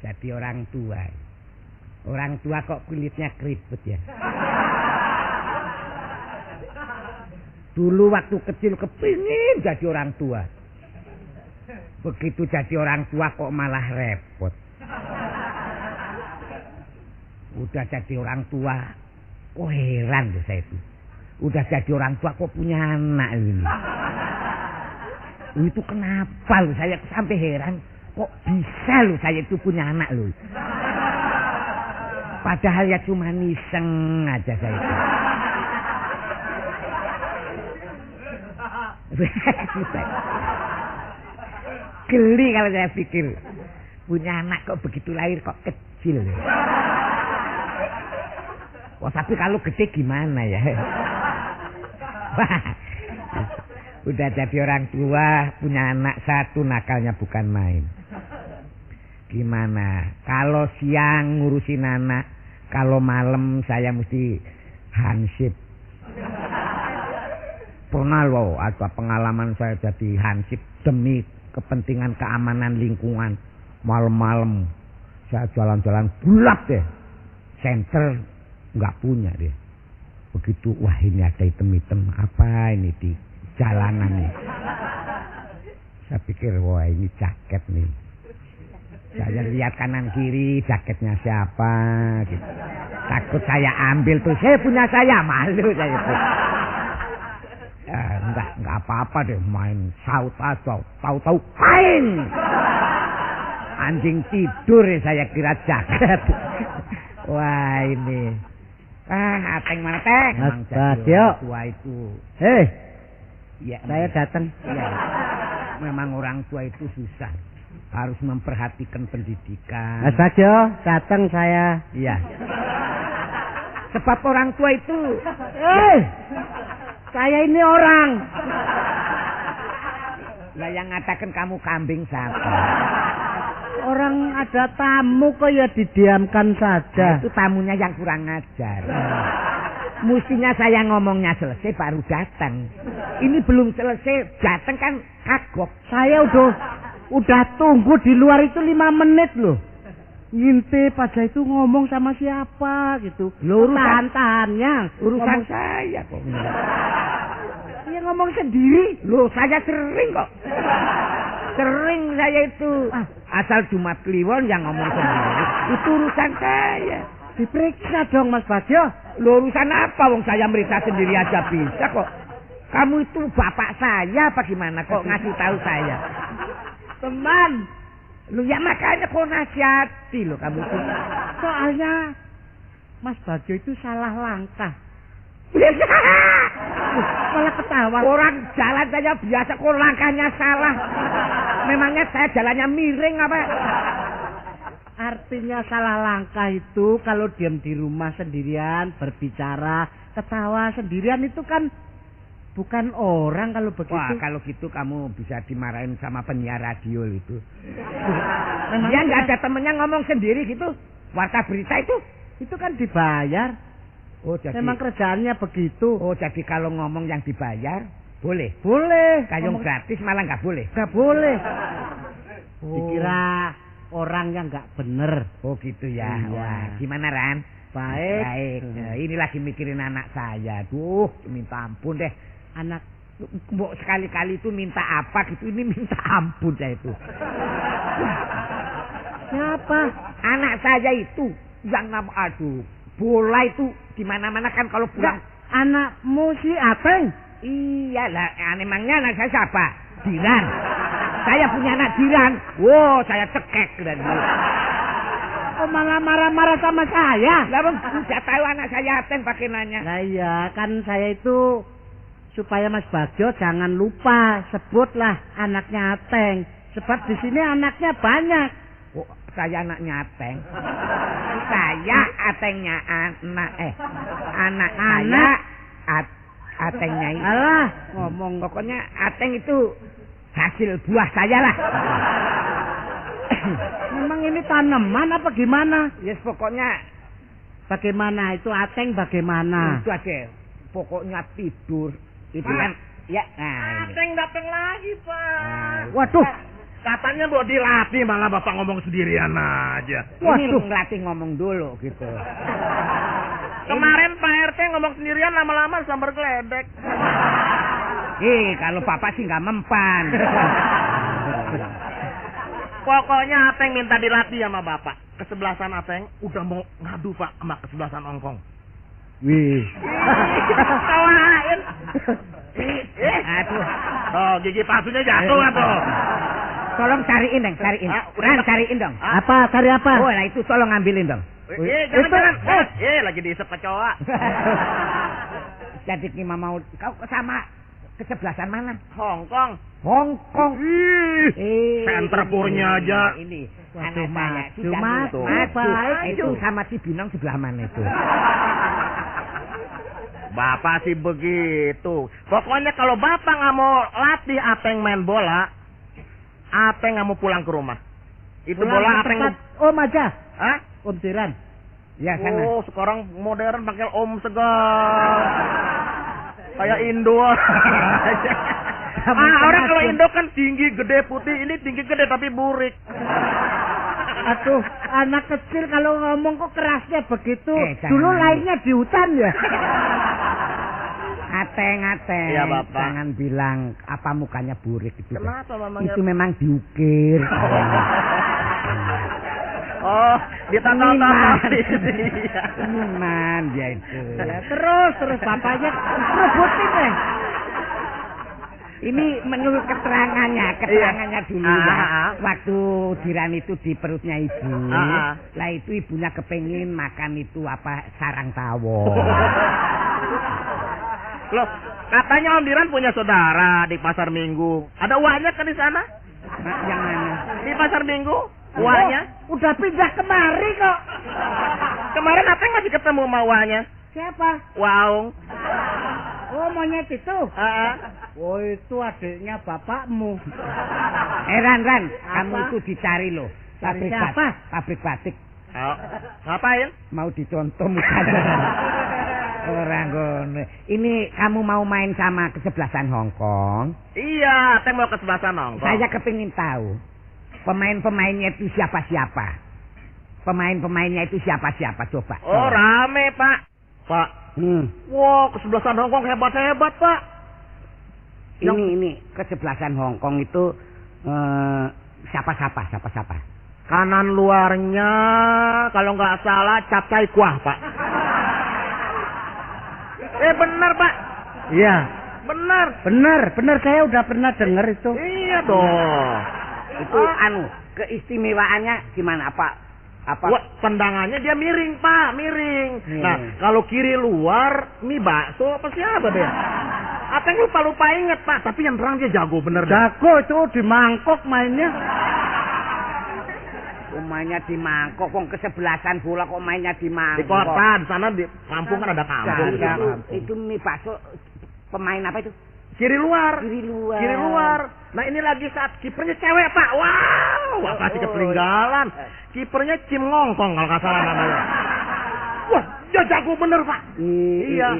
Jadi orang tua. Orang tua kok kulitnya keriput ya. Dulu waktu kecil kepingin jadi orang tua. Begitu jadi orang tua kok malah repot. Udah jadi orang tua, kok heran deh saya itu. Udah jadi orang tua kok punya anak ini. Itu kenapa loh saya sampai heran. Kok bisa loh saya itu punya anak loh. Padahal ya cuma niseng aja saya itu. Geli kalau saya pikir. Punya anak kok begitu lahir kok kecil. Wah tapi kalau gede gimana ya? Udah jadi orang tua, punya anak satu, nakalnya bukan main. Gimana? Kalau siang ngurusin anak, kalau malam saya mesti hansip. Pernah loh ada pengalaman saya jadi hansip demi kepentingan keamanan lingkungan. Malam-malam saya jalan-jalan bulap deh. Senter nggak punya deh. Begitu wah ini ada hitam-hitam apa ini di jalanan nih. Saya pikir wah ini jaket nih. Saya lihat kanan kiri jaketnya siapa gitu. Takut saya ambil tuh. Saya punya saya malu saya itu. Enggak apa-apa deh main saut aja. Tahu-tahu main. Anjing tidur ya saya kira jaket. Wah ini. Ateng mana Teng? Mas Bagio. Tua itu. Hei. Ya, saya datang. Ya. Memang orang tua itu susah. Harus memperhatikan pendidikan. Mas Bagio, datang saya. Iya. Sebab orang tua itu. Saya ini orang. Lah yang ngatakan kamu kambing siapa? Orang ada tamu kok ya didiamkan saja. Itu tamunya yang kurang ajar. Mestinya saya ngomongnya selesai baru datang. Ini belum selesai, datang kan kagok. Saya udah tunggu di luar itu 5 menit loh. Ngintip aja itu ngomong sama siapa gitu. Tahan-tahannya. Urusan saya kok. Dia ngomong sendiri. Loh saya sering kok. Sering saya itu. Asal Jumat Kliwon yang ngomong sendiri. Itu urusan saya. Diperiksa dong Mas Bagio. Loh urusan apa? Wong saya meriksa sendiri aja bisa kok. Kamu itu bapak saya apa gimana kok ngasih tahu saya? Teman. Lu ya makanya kok nasihati lo kamu tuh. Soalnya Mas Bagio itu salah langkah. Malah ketawa. Orang jalan saja biasa kok langkahnya salah. Memangnya saya jalannya miring apa? Artinya salah langkah itu kalau diam di rumah sendirian, berbicara, ketawa sendirian itu kan bukan orang kalau begitu. Wah, kalau gitu kamu bisa dimarahin sama penyiar radio itu. Memang dia nggak ada temennya ngomong sendiri gitu. Warta berita itu kan dibayar. Oh, jadi memang kerjaannya begitu. Oh, jadi kalau ngomong yang dibayar boleh? Boleh. Ngomong gratis malah nggak boleh? Nggak boleh. Dikira orang yang nggak bener. Oh gitu ya. Iya. Wah, gimana Ran? Baik. Nah, ini lagi mikirin anak saya. Duh, minta ampun deh. Anak mbok sekali-kali itu minta apa gitu, ini minta ampun saya itu. Siapa? Anak saya itu yang nama bola itu di mana-mana kan kalau pulang. Anakmu si Ateng? Iya lah, emangnya anak saya siapa? Jiran. Saya punya anak jiran. Wow, saya cekek dan kok malah marah-marah sama saya? Lah bang, udah tahu anak saya Ateng pakai nanya. Nah iya, kan saya itu supaya Mas Bagio jangan lupa sebutlah anaknya Ateng. Sebab di sini anaknya banyak. Oh, saya anaknya Ateng. Saya Atengnya anak saya Atengnya itu. Alah, ngomong pokoknya Ateng itu hasil buah saya lah. Memang ini tanaman apa gimana? Yes, pokoknya bagaimana itu Ateng bagaimana? Itu aja. Pokoknya tidur. Itu kan ya. Ateng datang lagi, Pak. Waduh. Katanya mau dilatih malah Bapak ngomong sendirian aja. Ini ngelatih ngomong dulu gitu. Kemarin Pak RT ngomong sendirian lama-lama sambar geledek. Kalau Bapak sih nggak mempan. Pokoknya Ateng minta dilatih sama Bapak. Kesebelasan Ateng udah mau ngadu Pak sama kesebelasan Ongkong. Wih. Tawain. Aduh. Oh, gigi palsunya jatuh atuh. Tolong cariin dong, cariin. Ran, cariin dong. Apa? Cari apa? Oh, lah itu tolong ngambilin dong. Jangan. Lagi diisep kecoa. Jadi Kima mau kau sama kesebelasan mana? Hongkong. Hongkong. Center purnya aja. Ini anak saya. Maju. Itu sama si Binong sebelah mana itu? Bapak sih begitu. Pokoknya kalau Bapak nggak mau latih Ateng main bola, Ateng nggak mau pulang ke rumah. Itu Pulang bola ke Ateng. tempat Om aja. Hah? Om Tiran. Ya sana. Oh, sekarang modern pakai om segala. Kayak Indo. Orang kalau Indo kan tinggi, gede, putih. Ini tinggi, gede, tapi burik. Aduh, anak kecil kalau ngomong kok kerasnya begitu. Jangan. Dulu lahirnya di hutan ya. Ateng. Iya, Bapak. Jangan bilang apa mukanya burik itu. Kenapa mamanya? Itu memang diukir. Oh, ditata-tata. Iman dia itu. Ya, terus bapaknya rebutin deh. Ini menurut keterangannya dulu ya. Waktu Diran itu di perutnya ibu. Lah itu ibunya kepengin makan itu apa sarang tawon. Loh, katanya Om Diran punya saudara di Pasar Minggu. Ada uangnya kan di sana? Yang mana? Di Pasar Minggu? Uangnya? Oh, udah pindah kemari kok. Kemarin apa yang masih ketemu sama uangnya? Siapa? Waung. Oh, monyet itu. Oh, itu adiknya bapakmu. Ran, Apa? kamu itu dicari loh. Cari siapa? Pabrik batik. Oh, ngapain? Mau dicontoh mukanya. Orang ngono. Ini kamu mau main sama kesebelasan Hongkong? Iya, Teng mau ke sebelah sana. Saya kepingin tahu pemain-pemainnya itu siapa-siapa. Pemain-pemainnya itu siapa-siapa coba. Oh, rame, Pak. Pak. Wow, kesebelasan Hongkong hebat-hebat, Pak. Ini kesebelasan Hongkong itu siapa-siapa. Kanan luarnya kalau nggak salah Capcay Kuah, Pak. Benar, Pak. Iya. Benar. Saya udah pernah dengar itu. Iya dong. Itu keistimewaannya gimana? Apa? Wah, tendangannya dia miring, Pak, miring. Nah, kalau kiri luar mie bakso apa siapa deh? Ateng lupa inget, Pak, tapi yang terang dia jago bener. Jago itu di mangkok mainnya. Mainnya di mangkok, wong kesebelasan bola kok mainnya di mangkok. Di kota, di sana di kampung kan ada kampung. Itu mie bakso pemain apa itu? Kiri luar. Kiri luar. Nah, ini lagi saat kipernya cewek, Pak. Wow, Bapak sih ketinggalan. Kipernya Cim Ngongkong kalau nggak salah namanya. Wah, dia jago bener, Pak. Iya.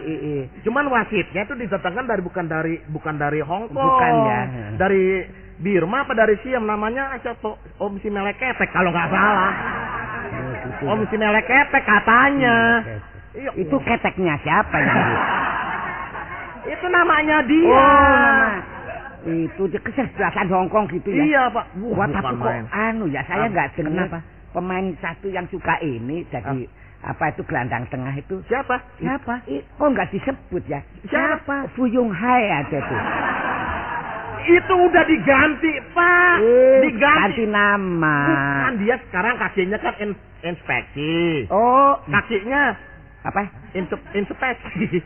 Cuman wasitnya itu didatangkan bukan dari Hongkong. Bukan ya. Dari Birma apa dari Siam namanya Om Si Melek Ketek kalau nggak salah. Om Si Melek Ketek katanya. Itu keteknya siapa ya? Itu namanya dia. Oh, nama. Itu dia kesebelasan Hongkong gitu ya. Iya, Pak. Wah, tapi kok saya nggak dengar Kenapa? pemain satu yang suka ini jadi apa itu gelandang tengah itu. Siapa? Kok nggak disebut ya? Siapa? Fuyung Hai ada tuh. Itu udah diganti, Pak. Ganti nama. Bukan, dia sekarang kakinya kan inspeksi. Oh, Kakinya apa? inspeksi.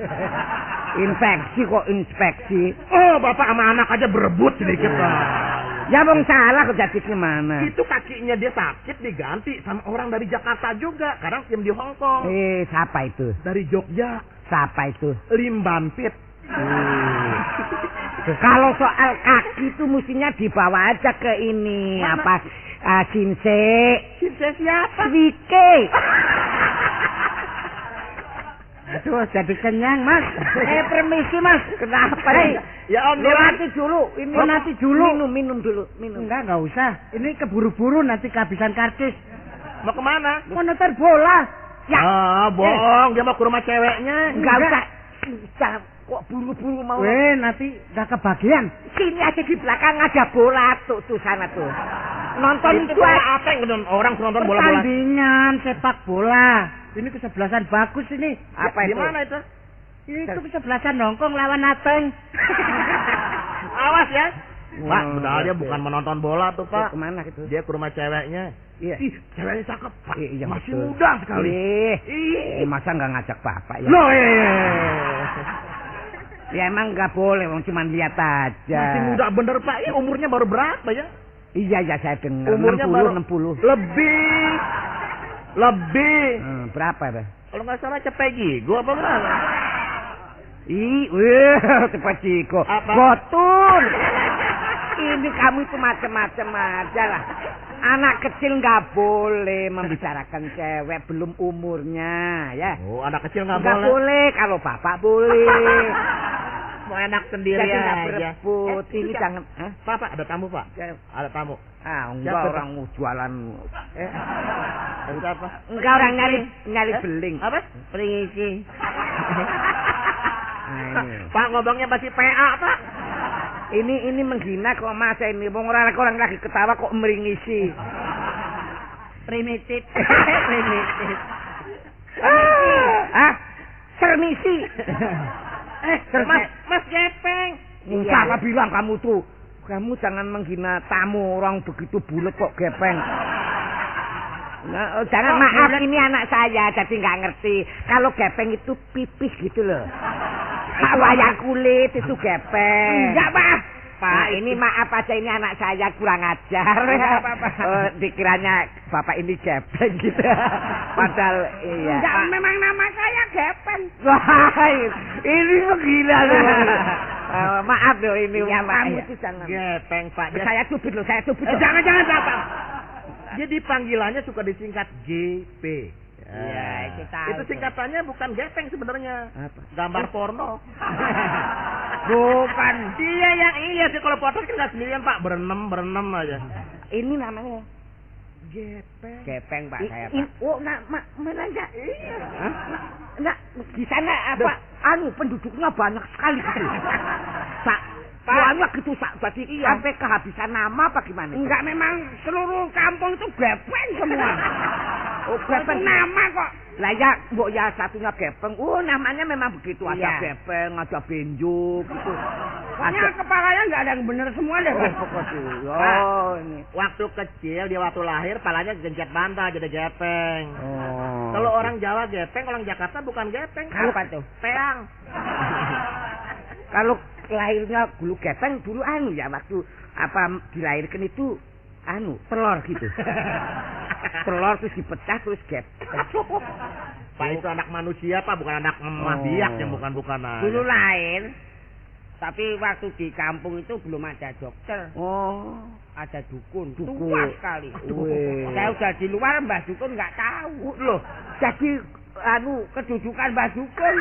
Infeksi kok inspeksi. Oh, Bapak sama anak aja berebut sedikit, Pak. Ya bang salah kok jadi gimana? Itu kakinya dia sakit diganti sama orang dari Jakarta juga. Sekarang tim di Hong Kong. Siapa itu? Dari Jogja. Siapa itu? Lim Ban Pit. Kalau soal kaki itu mestinya dibawa aja ke ini. Mana? Apa? Sinse. Sinse siapa? Wike. Aduh, jadi kenyang, Mas. Permisi, Mas. Kenapa? Ya Om, nanti dulu. Ini nanti dulu. Minum dulu. Minum. Enggak usah. Ini keburu-buru nanti kehabisan karcis. Mau kemana? Mau nonton bola. Ya. Bohong. Dia mau ke rumah ceweknya. Enggak usah. Kok buru-buru mau. Nanti enggak kebagian. Sini aja di belakang ada bola tuh sana tuh. Nonton itu bola apa yang orang nonton bola-bola? Pertandingan sepak bola. Ini kesebelasan bagus ini. Apa di itu? mana itu? Itu kesebelasan Hongkong lawan Ateng. Awas ya. Pak, padahal dia bukan menonton bola tuh, Pak. Kemana gitu? Dia ke rumah ceweknya. Iya. Ih, ceweknya cakep, Pak. Iya, masih betul. muda sekali. Masa nggak ngajak bapak ya? Loh, Ya emang nggak boleh, wong cuma lihat aja. masih muda bener, Pak. Umurnya baru berapa ya? Iya, saya dengar. Umurnya 60. Lebih. Berapa deh? Kalau nggak salah cepegi. Gua apa berapa? Cepat Ciko. Apa? Betul. Ini kamu itu macam-macam aja lah. Anak kecil nggak boleh membicarakan cewek belum umurnya, ya. Oh, anak kecil nggak Nggak boleh. boleh, kalau bapak boleh. Mau enak sendiri Jadi nggak aja. berebut. Ini jangan. Pak, ada tamu, Pak. Ada tamu. Enggak Siapa, orang jualan. Siapa? Enggak orang nyari beling. Apa? Permisi. Nah, ini. Pak, ngomongnya masih PA, Pak. Ini menghina kok Mas ini. Wong orang lagi ketawa kok meringisi. Primitif. Primitif. Sermisi. Mas Gepeng. Siapa bilang kamu tuh? Kamu jangan menghina tamu orang begitu bulet kok Gepeng. Nah, jangan maaf bulet. Ini anak saya jadi nggak ngerti. Kalau Gepeng itu pipis gitu loh. Wayang kulit itu Gepeng. Enggak, Pak, ini maaf aja ini anak saya kurang ajar. Dikiranya Bapak ini Gepeng gitu. Padahal iya. Enggak, memang nama saya Gepeng. Wah, ini gila loh. Maaf loh ini ya, Pak. Kamu itu jangan. Gepeng, Pak. Saya cubit loh, saya cubit. Jangan, Pak. Jadi panggilannya suka disingkat GP. Iya, itu tahu. Itu singkatannya bukan Gepeng sebenarnya. Apa? Gambar porno. Bukan. Iya sih kalau potret kan nggak sendirian, Pak. Berenam aja. Ini namanya Gepeng. Gepeng, Pak, saya, Pak. Mana enggak? Iya. Nah, di sana apa? Penduduknya banyak sekali gitu. Pak, banyak gitu, jadi sampai kehabisan nama apa gimana? Enggak, memang seluruh kampung itu Gepeng semua. Oh, Gepeng nama kok. Lah ya, mbok ya satunya Gepeng. Namanya memang begitu. Ada Gepeng, ada Benjo gitu. Pokoknya kepalanya enggak ada yang bener semua deh. Ini. Waktu kecil dia waktu lahir palanya gencet bantal jadi Gepeng. Kalau orang Jawa Gepeng, orang Jakarta bukan Gepeng. Apa tuh? Peang. Kalau lahirnya dulu Gepeng dulu ya waktu apa dilahirkan itu telur gitu. Telur terus dipecah terus Gepeng. Pak itu anak manusia, Pak, bukan anak biak yang bukan. Dulu lahir. Tapi waktu di kampung itu belum ada dokter. Ada dukun. Tua sekali. Saya udah di luar Mbah Dukun nggak tahu. Loh, jadi kedudukan Mbah Dukun.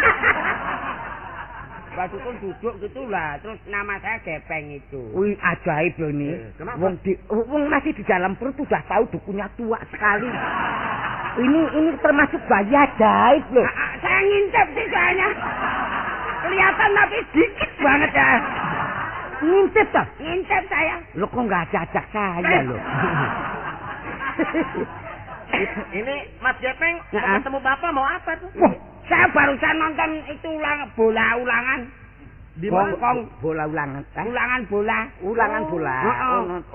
Mbah Dukun duduk gitulah, terus nama saya Gepeng itu. Wih, ajaib loh ini. Kenapa? Wong masih di dalam perut udah tahu dukunnya tua sekali. Ini termasuk bayi ajaib loh. Saya ngintip sih kayaknya. Kelihatan tapi dikit banget ya. Ngintip toh? Ngintip saya. Lo kok nggak ajak saya lo? Ini Mas Gepeng mau ketemu Bapak mau apa tuh? Wah, saya barusan nonton itu bola ulangan. Di Hongkong. Bola ulangan. Ulangan bola.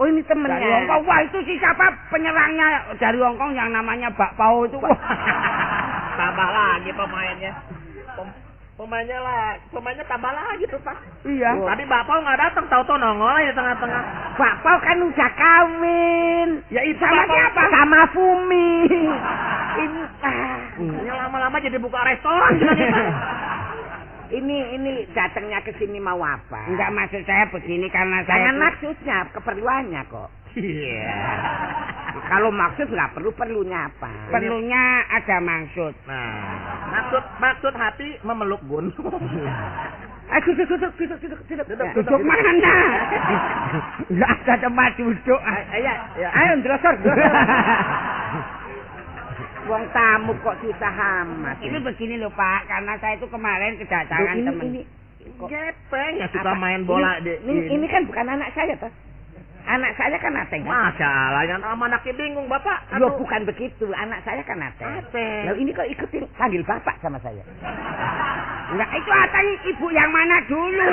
Oh, ini temennya. Dari Hongkong. Wah, itu si siapa penyerangnya dari Hongkong yang namanya Pak Pao itu. Tambah lagi pemainnya. Pemainnya tambah lagi tuh, Pak. Iya. Tadi Bapak nggak datang, tahu-tahu nongol di tengah-tengah. Pak Pao kan udah kawin. Ya itu Sama siapa? Sama Fumi. Ini lama-lama jadi buka restoran. Ini datangnya ke sini mau apa? Enggak, maksud saya begini karena saya jangan maksudnya, keperluannya kok. Iya. Kalau maksud nggak perlunya apa? perlunya ada maksud. Nah, maksud hati memeluk gunung. Duduk mana? Enggak ada tempat duduk. Ayo ndrosor. Wong tamu kok susah amat. Ini begini loh Pak, karena saya itu kemarin kedatangan teman. Ini Gepeng ya suka main bola ini kan bukan anak saya, Pak. Anak saya kan Ateng. Masya Allah, yang sama anaknya bingung Bapak. Loh bukan begitu, anak saya kan Ateng. Loh ini kok ikutin panggil Bapak sama saya. Enggak, itu Ateng ibu yang mana dulu?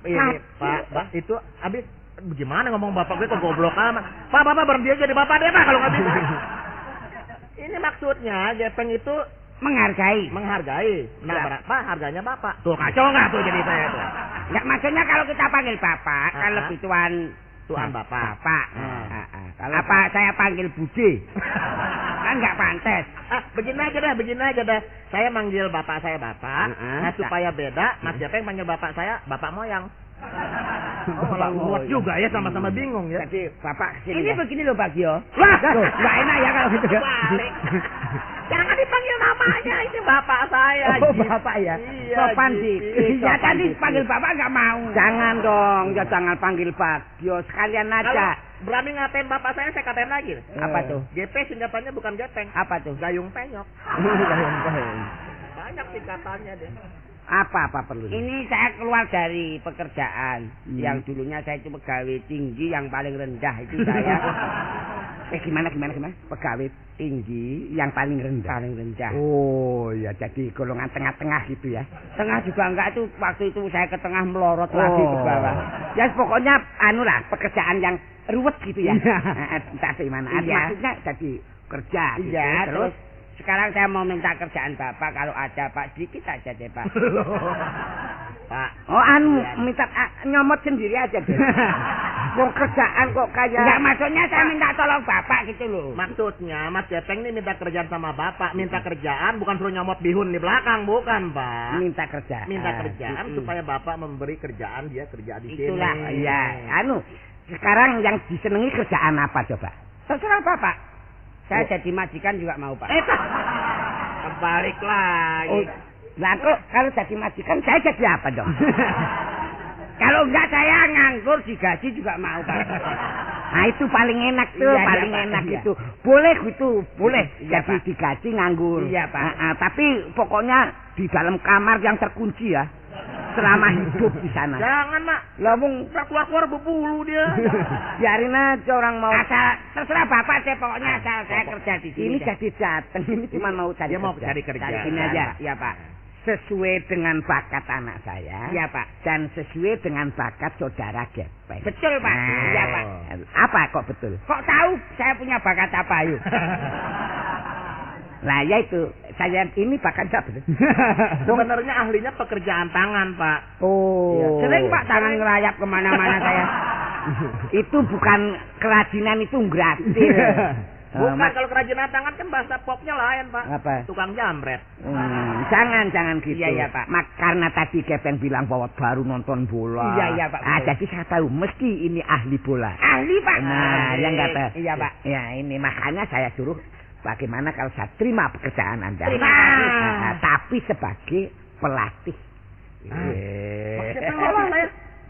Ini Pak, itu habis gimana ngomong Bapak gue kok goblok amat. Pak, Bapak berhenti aja di Bapak deh Pak kalau nggak bisa. Ini maksudnya Gepeng itu menghargai. Nah, berapa harganya Bapak? Tuh kacau nggak tuh jadi saya tuh. Enggak, maksudnya kalau kita panggil Bapak, kan lebih tuan Bapak. Kalau apa saya panggil Bude? Kan enggak pantas. Begini aja dah. Saya manggil Bapak saya Bapak, supaya beda, Mas Gepeng panggil Bapak saya Bapak moyang. Muat juga ya, sama-sama bingung ya. Jadi Bapak kesini. Ini ya? Begini loh Bagio. Wah, enggak enak ya kalau gitu. Jangan dipanggil namanya, ini Bapak saya. Oh, Bapak ya. Iya, sopan sih. Ya tadi panggil Bapak enggak mau. Jangan dong, jangan panggil Bagio, sekalian aja. Kalau berani ngatain Bapak saya katain lagi. Apa tuh? GP singkatannya bukan Gepeng. Apa tuh? Gayung Penyok. Banyak singkatannya deh. Apa perlu? Ini saya keluar dari pekerjaan yang dulunya saya itu pegawai tinggi yang paling rendah itu saya. Gimana? Pegawai tinggi yang paling rendah. Oh ya, jadi golongan tengah-tengah gitu ya. Tengah juga enggak, itu waktu itu saya ke tengah melorot lagi ke bawah. Ya pokoknya pekerjaan yang ruwet gitu ya. Entah gimana. Maksudnya jadi kerja gitu. Iya, terus sekarang saya mau minta kerjaan Bapak, kalau ada Pak, sedikit aja deh Pak. Pak. Oh minta nyomot sendiri aja deh. Wong kerjaan kok kayak. Enggak, maksudnya saya minta tolong Bapak gitu loh. Maksudnya Mas Gepeng ini minta kerjaan sama Bapak, minta kerjaan bukan suruh nyomot bihun di belakang, bukan Pak. Minta kerjaan supaya Bapak memberi kerjaan, dia kerja di sini. Itulah, iya. Sekarang yang disenangi kerjaan apa coba? Terserah Bapak. Saya jadi majikan juga mau Pak. Kebalik lagi. Lah kok kalau jadi majikan saya jadi apa dong? Kalau enggak saya nganggur digaji juga mau Pak. Nah itu paling enak tuh, paling enak itu. Boleh gitu, boleh. Jadi digaji nganggur. Iya Pak. Tapi pokoknya di dalam kamar yang terkunci ya. Selama hidup di sana. Jangan Mak. Lah wong keluar berbulu dia. Biarin aja orang mau. Terserah Bapak deh, pokoknya asal saya kerja di sini. Ini jadi datang, ini cuma mau cari. Dia mau cari kerja. Cari sini aja. Iya Pak. Sesuai dengan bakat anak saya. Iya Pak. Dan sesuai dengan bakat saudara Gepeng. Betul Pak. Iya Pak. Apa kok betul? Kok tahu saya punya bakat apa yuk? Lah ya itu, saya ini bakat apa? Sebenarnya ahlinya pekerjaan tangan Pak. Oh. Ya. Sering Pak tangan ngelayap kemana-mana saya. Itu bukan kerajinan, itu gratis. Bukan, kalau kerajinan tangan kan bahasa popnya lain Pak. Apa? Tukang jambret. Jangan gitu. Iya Pak. Karena tadi Gepeng bilang bahwa baru nonton bola. Iya Pak. Jadi saya tahu mesti ini ahli bola. Ahli Pak. Nah, yang kata. Iya Pak. Ya ini makanya saya suruh. Bagaimana kalau saya terima pekerjaan Anda? Tapi sebagai pelatih.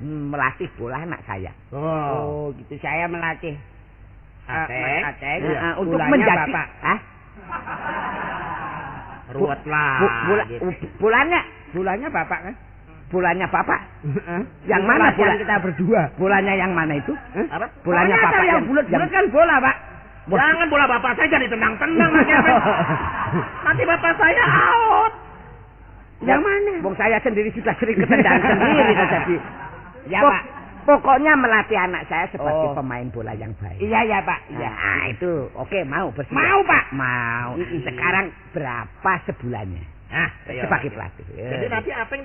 Melatih bola anak saya. Oh gitu, saya melatih. Ateng. Untuk menjadi Bapak. Ruwet lah. Bolanya Bapak kan? Bolanya Bapak? Yang mana bola kita berdua? Bolanya yang mana itu? Apa? Bolanya Bapak yang bulat-bulat kan bola Pak. Jangan bola Bapak saya jadi tendang-tendang nanti Bapak saya out. Yang mana? Bung saya sendiri sudah sering ketendang sendiri jadi. Ya Pak. Pokoknya melatih anak saya sebagai pemain bola yang baik. Iya Pak. Iya. Nah itu oke, mau bersedia. Mau Pak. Mau. Sekarang berapa sebulannya? Sebagai pelatih. Jadi nanti apa yang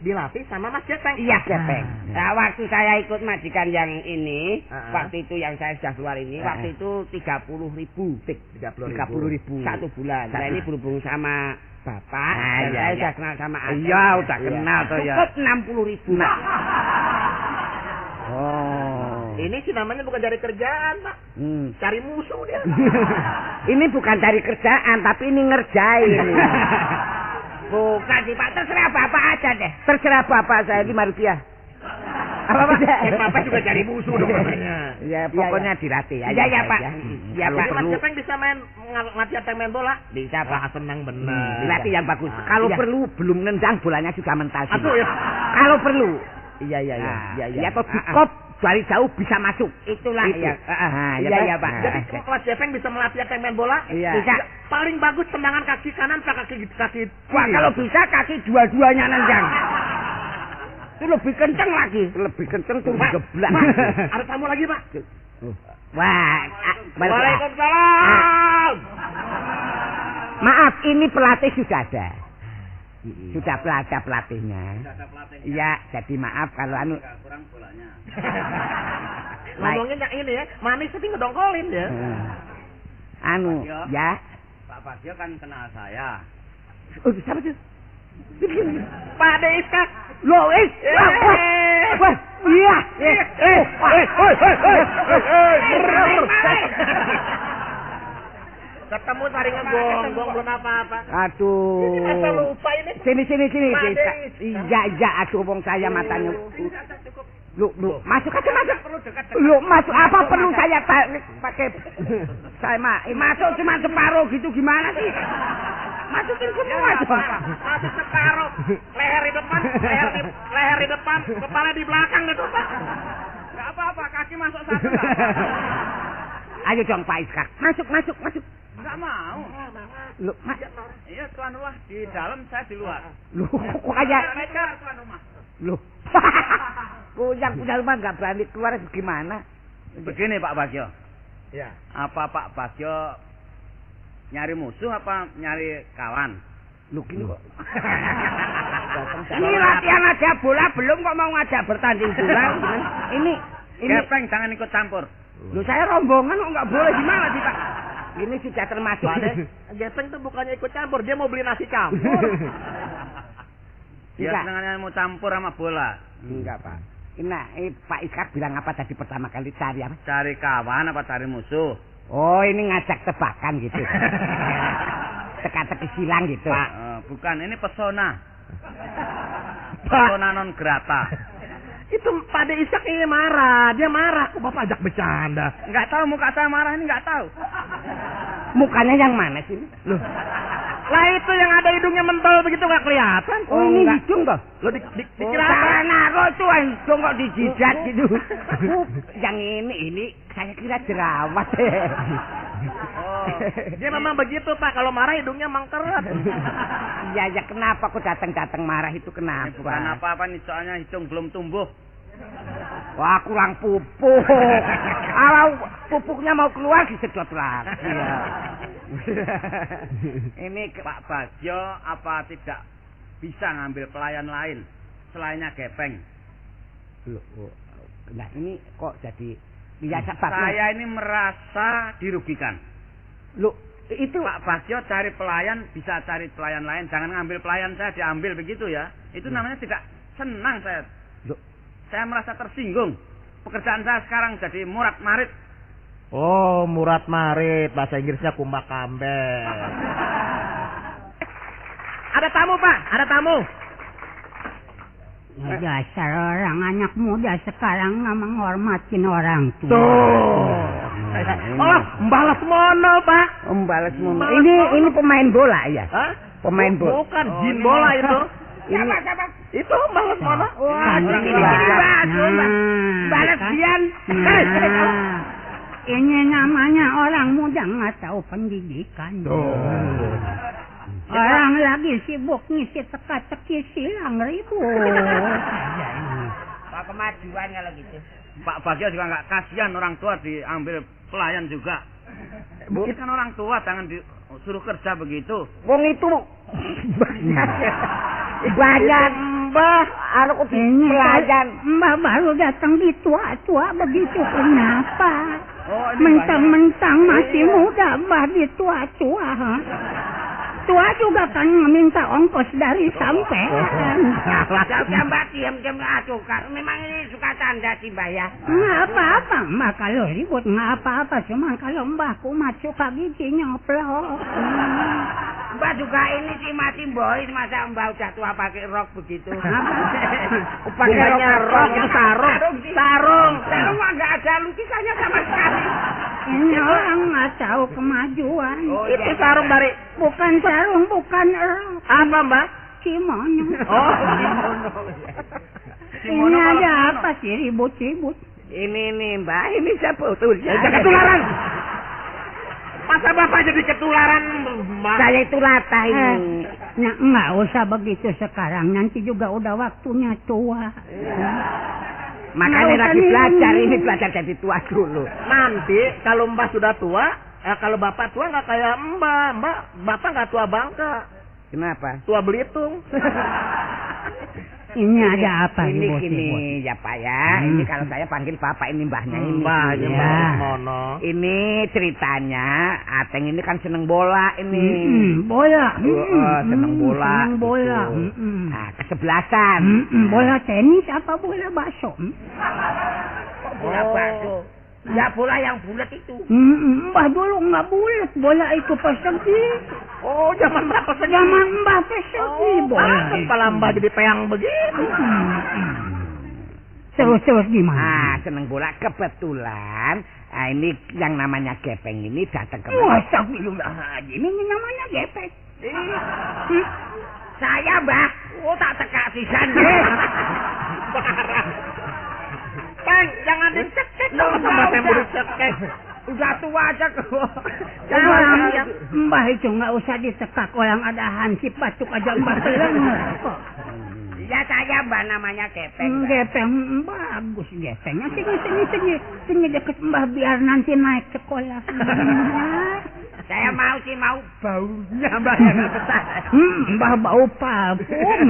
dilatih sama Mas Gepeng? Iya Gepeng. Nah waktu saya ikut majikan yang ini, waktu itu yang saya sudah keluar ini, waktu itu 30.000. 30.000 satu bulan. Nah ini berhubung sama Bapak, dan saya sudah kenal sama Ateng. Iya udah kenal tuh ya. Cukup 60.000. Oh. Ini sih namanya bukan cari kerjaan, Pak. Cari musuh dia. Ini bukan cari kerjaan, tapi ini ngerjain. Bukan sih Pak, terserah Bapak aja deh. Terserah Bapak, saya 5 rupiah. Apa Pak? Bapak juga cari musuh dong katanya. Ya pokoknya dilatih aja. Iya Pak. Ya Pak. Mas Gepeng bisa latihan main bola? Bisa Pak. Senang benar. Dilatih yang bagus. Kalau perlu belum nendang bolanya sudah mental. Aduh ya. Kalau perlu. Iya. Ya atau dikop dari jauh bisa masuk. Itulah ya. Iya Pak. Jadi Mas Gepeng bisa melatih main bola? Bisa. Paling bagus tendangan kaki kanan atau kaki Wah, kalau bisa kaki dua-duanya nendang. Itu lebih kenceng lagi. Lebih kenceng tuh geblak. Ada tamu lagi, Pak. Wah, Waalaikumsalam. Maaf, ini pelatih sudah ada. Sudah ada pelatihnya. Iya, jadi maaf kalau kurang bolanya. Ngomongnya yang ini ya, manis tapi ngedongkolin ya. Ya. Pak Bagio kan kenal saya. Oh, siapa tuh? Pak De Iskak. Loh, wah, iya. Ketemu tadi ngegonggong belum apa-apa. Aduh. Ini masa lupa ini. Sini. Iya, aduh wong saya matanya. Lu, masuk aja masuk. Lu masuk apa perlu saya pakai saya masuk cuma separuh gitu gimana sih? Masukin semua aja. Masuk separuh. Leher di depan, leher di depan, kepala di belakang gitu, Pak. Enggak apa-apa, kaki masuk satu. Ayo dong Pak Iskak. Masuk. Enggak mau. Lu, iya tuan rumah di dalam, saya di luar. Lu kok kayak tuan rumah. Lu. Yang punya rumah enggak berani keluar gimana? Begini Pak Bagio. Ya. Apa Pak Bagio nyari musuh apa nyari kawan? Lu gini kok. Ini latihan aja bola belum kok mau ngajak bertanding bola. Ini Gepeng jangan ikut campur. Lu saya rombongan kok enggak boleh gimana sih Pak? Ini sudah termasuk. Gepeng tuh bukannya ikut campur, dia mau beli nasi campur. Dia senangnya mau campur sama bola. Enggak Pak. Nah, Pak Iskak bilang apa tadi pertama kali cari apa? Cari kawan apa cari musuh? Oh, ini ngajak tebakan gitu. Teka-teki silang gitu. Pak, bukan, ini pesona. Pesona non grata. Itu Pak De Iskak ini marah, dia marah. Kok Bapak ajak bercanda? Enggak tahu muka saya marah ini enggak tahu. Mukanya yang mana sih? Loh. Lah itu yang ada hidungnya mentol begitu enggak kelihatan. Oh, ini hidung toh? Lo dikira apa? Naro tuh hidung kok dijidat gitu. Yang ini saya kira jerawat. Oh, dia memang begitu Pak, kalau marah hidungnya mangkeret. Iya, kenapa kok datang marah itu kenapa? Ini bukan apa-apa nih, soalnya hidung belum tumbuh. Wah, kurang pupuk. Kalau pupuknya mau keluar disedot lagi. Ya. Ini Pak Bagio apa tidak bisa ngambil pelayan lain selainnya Gepeng? Nah, ini kok jadi biasa Pak. Saya ini merasa dirugikan. Loh, itu Pak Bagio cari pelayan, bisa cari pelayan lain, jangan ngambil pelayan saya diambil begitu ya. Itu namanya tidak senang saya. Loh. Saya merasa tersinggung. Pekerjaan saya sekarang jadi murat-marit. Oh, murat-marit, bahasa Inggrisnya kumbak kambel. Ada tamu Pak, ada tamu. Dasar orang anak muda sekarang nggak menghormatin orang tua. Tuh. Oh, Mbalas Mono, Pak. Mbalas Mono. Ini pemain bola ya? Hah? Pemain bola. Bukan, jin bola itu. Siapa? Itu Mbalas Mono. Mbalas Dian. Ini namanya orang muda nggak tahu pendidikan. Orang lagi sibuk ngisi teka-teki silang ribut. Pak kemajuan kalau gitu. Pak Bagio juga nggak kasihan orang tua diambil pelayan juga. Mungkin kan orang tua jangan disuruh kerja begitu. Wong itu banyak Mbah, anak ini pelayan. Mbah baru datang di tua-tua begitu kenapa? Oh, mentang-mentang masih muda Mbah di tua-tua. Tua juga kan meminta ongkos dari sampean. Mbak diam aduh, memang ini suka canda sih Mbak ya. Nggak apa-apa Mbak, kalau ribut nggak apa-apa, cuma kalau Mbahku mah suka gigi nyoplok. Mbak juga ini sih masih boys, masa Mbak udah tua pakai rok begitu. Pakai rok itu sarung. Sarung mah nggak ada lukisannya sama sekali. Ini orang nggak tahu kemajuan. Itu sarung dari Bukan sarung, bukan rok. apa, Mbak? Kimono. Oh, Ini ada apa sih ribut-ribut? Ini nih Mbak, ini sebetulnya. ketularan. Masa Bapak jadi ketularan, Mbak? Saya itu latah ini. Nah, nggak usah begitu sekarang. Nanti juga udah waktunya tua. Makanya lagi belajar ini, belajar jadi tua dulu. Nanti kalau Mbak sudah tua, kalau Bapak tua nggak kayak Mbak. Bapak nggak tua Bangka. Kenapa? Tua Belitung. Ini ada apa ini nih, gini ya Pak ya. Ini kalau saya panggil Bapak ini mbahnya ini. Mbahnya Ya. Mbak Mono. Ini ceritanya Ateng ini kan seneng bola ini. Bola. Seneng bola. Seneng bola. Gitu. Nah, kesebelasan. Bola tenis apa bola bakso? Bola bakso. Ya bola yang bulat itu. Mbah dulu nggak bulat, bola itu persegi. Oh, zaman berapa saja? Zaman mbah persegi bola. Kepala Mbak jadi peyang begitu. Terus gimana? Ah, seneng bola kebetulan. Nah, ini yang namanya Gepeng ini datang ke Astagfirullahaladzim, ini namanya gepeng. Saya, Mbah. Oh, tak teka sisan. Peng, jangan dicekek. Mbak saya dicekek. Udah tua aja kok. Jangan, mbah itu nggak usah ditekak, orang ada hansip batuk aja mbah telengar kok. Ya saya Mbah namanya Gepeng. Gepeng, bagus gepengnya. Sini deket mbah biar nanti naik sekolah. Saya mau baunya Mbah yang besar. Mbah bau parfum.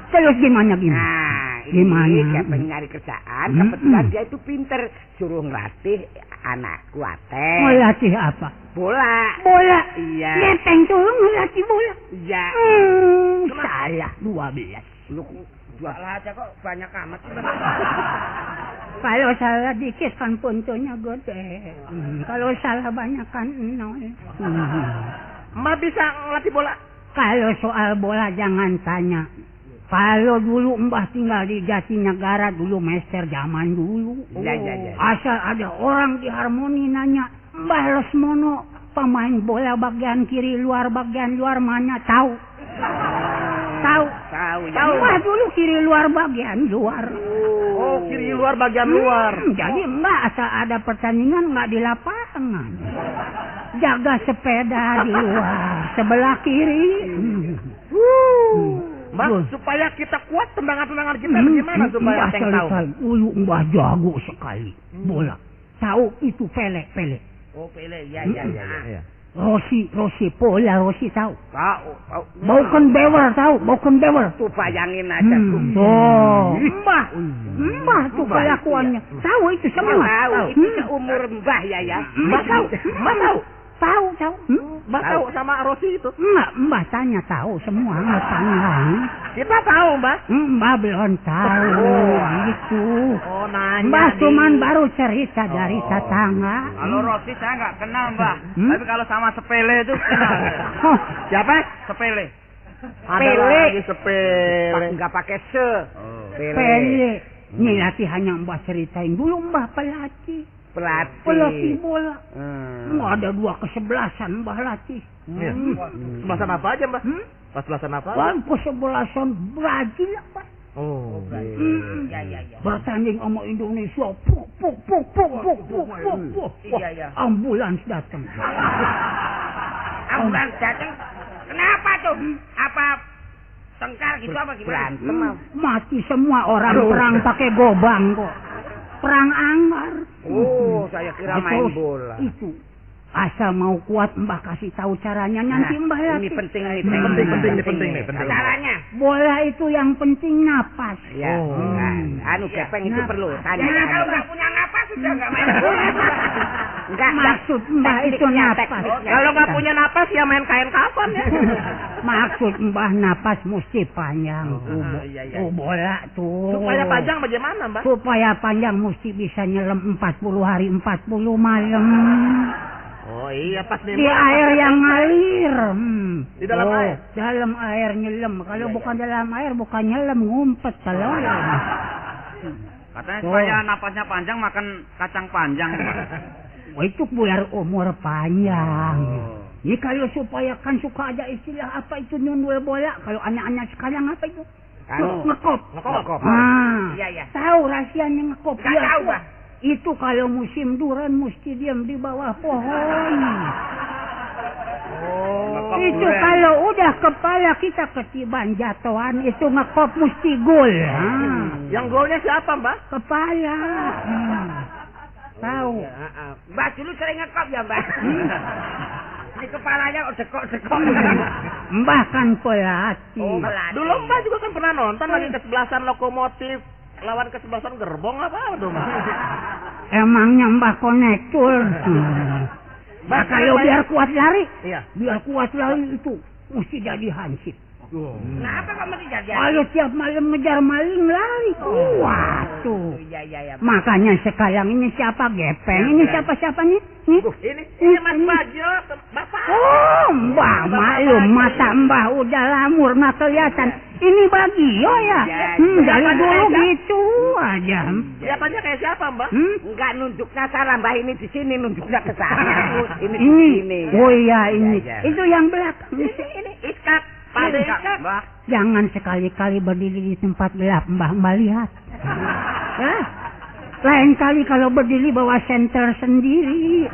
Terus gimana? Nah, Gimana? ini Gepeng nyari kerjaan. Kebetulan dia itu pinter. Suruh ngelatih anakku Ateng. Mau latih apa? Bola. Bola. Iya. Gepeng tuh ngelatih bola. Iya. Salah 12. Lu jual aja kok banyak amat. Kalau salah dikit kan puntunya gede. Kalau salah banyak kan 0. Mbak bisa ngelatih bola? Kalau soal bola jangan tanya. Kalau dulu Mbah tinggal di Jatinegara dulu Mester zaman dulu. Iya. Asal ada orang di Harmoni nanya, Mbah Lesmono pemain bola bagian kiri luar bagian luar mana? Tahu ya. Mbah dulu kiri luar bagian luar. Oh, kiri luar bagian luar. Jadi Mbah asal ada pertandingan nggak di lapangan. Jaga sepeda di luar sebelah kiri. Mbak, supaya kita kuat tendangan-tendangan kita bagaimana supaya Ateng tahu? Dulu Mbah jago sekali bola. Tahu itu Pele. Oh, Pele. Ya. Rossi Pola Rossi tahu. Tahu. Beckenbauer tahu, Beckenbauer. Tuh bayangin aja tuh. Mbah tuh kelakuannya. Tahu itu semua. Tahu. Itu seumur Mbah ya. Mbak tahu. Tahu. Mbak tahu sama Rossi itu? Enggak, Mbah tanya tahu semua, nggak tanya. Kita tahu, Mbak. Mbah belum tahu gitu. Oh, nanya. Mbah cuman baru cerita dari tetangga. Kalau Rossi saya nggak kenal, Mbah. Tapi kalau sama Sepele itu kenal. Siapa? Sepele. Ada lagi Sepele. Enggak pakai se. Pele. Ini latihannya Mbah ceritain dulu Mbah pelatih bola. Ada 2 kesebelasan Mbah latih. Kesebelasan apa aja, Mbah? Kesebelasan apa? Kesebelasan Brazil apa? Oh. Ya. Bertanding sama Indonesia. Iya. Ambulans datang. Ambulans datang. Kenapa tuh? Apa tengkar gitu apa gimana? Mati semua orang perang pakai gobang kok. Perang anggar. Oh, saya kira main Terus bola. Itu. Asal mau kuat Mbah kasih tahu caranya nanti Mbah Ini latih. penting nih. Penting. Caranya. Bola itu yang penting napas. Ya. Gepeng itu perlu. Tanya. Kalau nggak punya napas sudah nggak main bola. Enggak. Maksud Mbah itu napas. Kalau nggak punya napas ya main kain kafan ya. Maksud Mbah napas mesti panjang. Bola tuh. Supaya panjang bagaimana, Mbah? Supaya panjang mesti bisa nyelam 40 hari 40 malam. Oh iya, pas di air yang ngalir. Di dalam air? Dalam air nyelam. Kalau bukan dalam air, bukan nyelam, ngumpet kalau. Katanya supaya napasnya panjang makan kacang panjang. Wah, itu biar umur panjang. Ini kalau supaya kan suka ada istilah apa itu nyundul bola. Kalau anak-anak sekarang apa itu? Ngekop. Iya. Tahu rahasianya ngekop? Nggak tahu, Mbak. Itu kalau musim durian mesti diam di bawah pohon. Itu kalau udah kepala kita ketiban jatuhan itu ngekop mesti gol. Yang golnya siapa, Mbak? Kepala. Tahu. Mbak dulu sering ngekop ya, Mbak. Ini kepalanya dekok-dekok. Mbah kan pelatih. Pelatih. Dulu Mbak juga kan pernah nonton lagi kesebelasan Lokomotif lawan kesebelasan Gerbong apa tuh, Mbak? Emangnya Mbah konektor. Mbah kalau biar kuat lari, biar kuat lari itu mesti jadi hansip. Kenapa kok mesti jadi? Kalau tiap malam ngejar maling lari kuat tuh. Iya. Makanya sekarang ini siapa Gepeng? Ini siapa nih? Ini Mas Bagio, Bapak. Oh, Mbah maklum mata Mbah udah lamur nggak kelihatan. Ini Bagio ya? Dari dulu gitu aja. Kelihatannya kayak siapa, Mbak? Enggak nunjuknya salah, Mbah ini di sini nunjuknya ke sana. Ini di sini. Oh iya ini. Itu yang belakang. Ini Iskak. Mbah. Jangan sekali-kali berdiri di tempat gelap, Mbah lihat. Lain kali kalau berdiri bawa senter sendiri.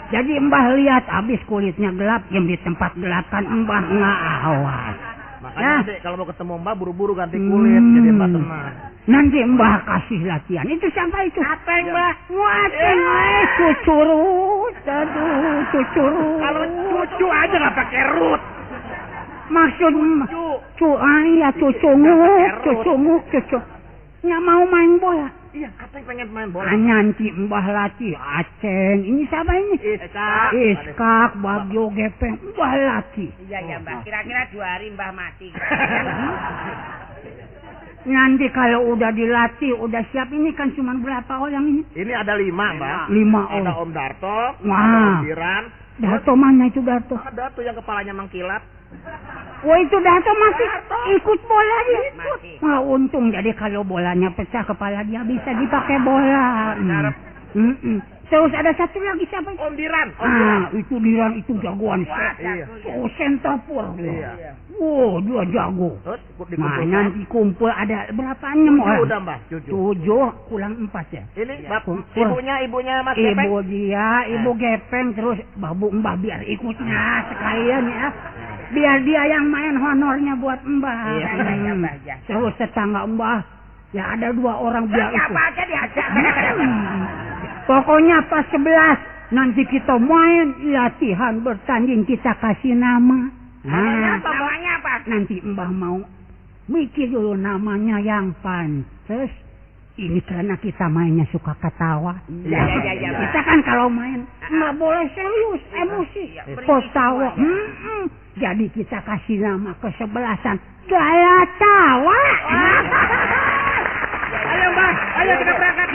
Jadi Mbah lihat habis kulitnya gelap, yang di tempat gelap kan Mbah nggak awas. Makanya nanti kalau mau ketemu Mbah buru-buru ganti kulit jadi Mbah tenang. Nanti Mbah kasih latihan. Itu siapa itu? Apeng, Mbah. Wateng, cucurut. Aduh, cucurut. Kalau cucu aja nggak pakai rut. Maksud cucu. Nggak mau main bola. Iya, katanya pengen main bola. Nanti Mbah latih Aceng. Ini siapa ini? Iskak, Bagio, Gepeng. Mbah latih. Iya, Mbah. Kira-kira 2 hari Mbah mati. Nanti kalau udah dilatih, udah siap, ini kan cuma berapa orang ini? Ini ada 5, Mbak. 5 Ada orang. Om Darto, Wah. ada Om Diran. Darto mana itu Darto? Ada tuh yang kepalanya mengkilat. Wah itu Darto masih ikut bola dia. Masih. Wah untung jadi kalau bolanya pecah kepala dia bisa dipakai bola. Terus ada satu lagi siapa? Om Diran. Itu Diran itu jagoan. Iya. Oh sentapur. Iya. Oh dia jago. Terus Nah nanti kumpul ada berapa 6 orang? Udah Mbak, 7 kurang 4 ya. Ini Kumpul. ibunya Mas Gepeng. Ibu dia, Ibu Gepeng, terus Mbah biar ikutnya sekalian ya. Biar dia yang main honornya buat Mbah. Iya, Mbah. Terus tetangga Mbah, ya ada 2 orang biar ikut. Apa aja diajak. Pokoknya pas 11 nanti kita main latihan bertanding kita kasih nama. Namanya apa? Nanti Mbah mau mikir dulu namanya yang pantes. Ini karena kita mainnya suka ketawa. Iya. Kita kan kalau main nggak boleh serius, emosi. Ketawa. Jadi kita kasih nama kesebelasan gaya tawa. Ayo Mbah, ayo kita berangkat.